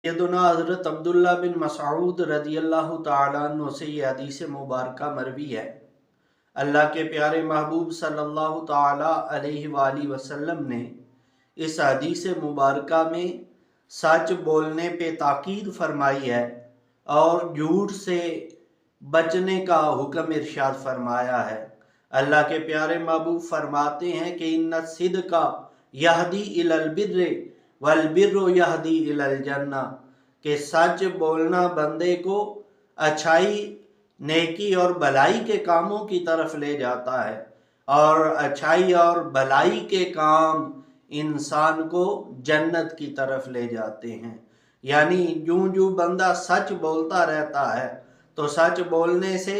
सैयदना हज़रत अब्दुल्ला बिन मसऊद रज़ियल्लाहु ताला अन्हु से ये हदीस मुबारक मरवी है। अल्लाह के प्यारे महबूब सल्लल्लाहु ताला अलैहि वाली वसल्लम ने इस हदीस मुबारक में सच बोलने पे ताकीद फरमाई है और झूठ से बचने का हुक्म इरशाद फरमाया है। अल्लाह के प्यारे महबूब फरमाते हैं कि इन्ना सिद्का यहदी इलल बिर्र वल बिर्रु यहदी इलल जन्ना, कि सच बोलना बंदे को अच्छाई, नेकी और भलाई के कामों की तरफ ले जाता है और अच्छाई और भलाई के काम इंसान को जन्नत की तरफ ले जाते हैं। यानी यूं जो बंदा सच बोलता रहता है तो सच बोलने से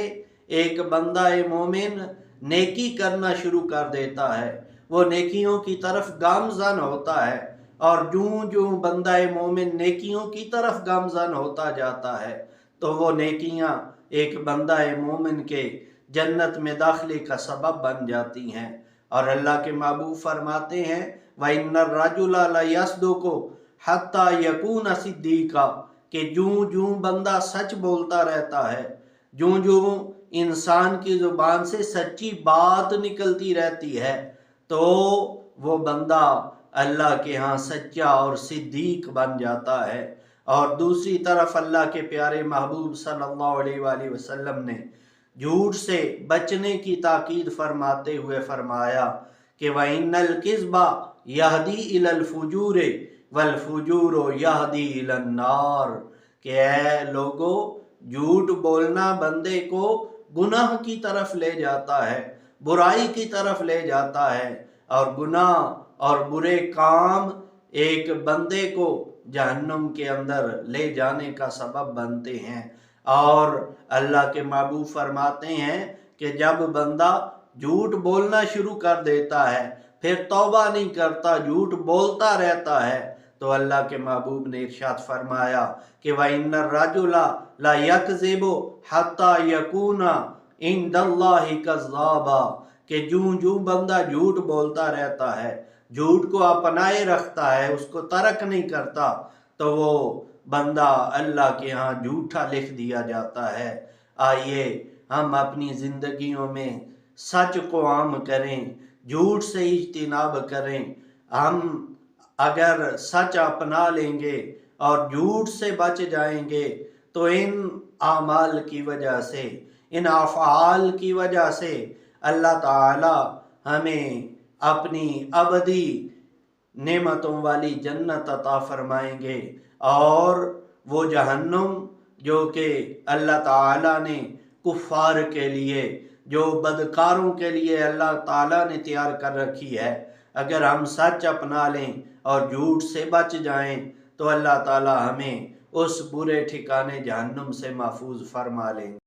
एक बंदा मोमिन नेकी करना शुरू कर देता है, वो नेकियों की तरफ गामज़न होता है और जूं जूं बंदा मोमिन नेकियों की तरफ गामज़न होता जाता है तो वो नेकियां एक बंदा मोमिन के जन्नत में दाखिले का सबब बन जाती हैं। और अल्लाह के महबूब फरमाते हैं व इन्नर रजुला ला यसदुकु हत्ता यकून सिद्दीका, कि जूं जूं बंदा सच बोलता रहता है, जूं जूं इंसान की ज़ुबान से सच्ची बात निकलती रहती है तो वो बंदा अल्लाह के यहाँ सच्चा और सिद्दीक बन जाता है। और दूसरी तरफ अल्लाह के प्यारे महबूब सल्लल्लाहु अलैहि वसल्लम ने झूठ से बचने की ताकीद फरमाते हुए फरमाया कि व इन्नल किज़्बा यहदी इलल फुजूर वल फुजूर यहदी इलन नार, कि ऐ लोगो, झूठ बोलना बंदे को गुनाह की तरफ ले जाता है, बुराई की तरफ ले जाता है और गुनाह और बुरे काम एक बंदे को जहन्नुम के अंदर ले जाने का सबब बनते हैं। और अल्लाह के महबूब फरमाते हैं कि जब बंदा झूठ बोलना शुरू कर देता है फिर तौबा नहीं करता, झूठ बोलता रहता है, तो अल्लाह के महबूब ने इरशाद फरमाया कि व इन्नर रजुला ला यकज़िबु हत्ता यकूना इंदल्लाहि कज़्ज़ाबा, कि जूं जूं बंदा झूठ बोलता रहता है, झूठ को अपनाए रखता है, उसको तर्क नहीं करता, तो वो बंदा अल्लाह के यहाँ झूठा लिख दिया जाता है। आइए हम अपनी ज़िंदगियों में सच को आम करें, झूठ से इज्तिनाब करें। हम अगर सच अपना लेंगे और झूठ से बच जाएंगे तो इन आमाल की वजह से, इन अफ़आल की वजह से अल्लाह ताला हमें अपनी अबदी नेमतों वाली जन्नत अता फरमाएंगे और वो जहन्नुम जो कि अल्लाह ताला ने कुफ़ार के लिए, जो बदकारों के लिए अल्लाह ताला ने तैयार कर रखी है, अगर हम सच अपना लें और झूठ से बच जाएं तो अल्लाह ताला हमें उस बुरे ठिकाने जहन्नुम से महफूज फरमा लेंगे।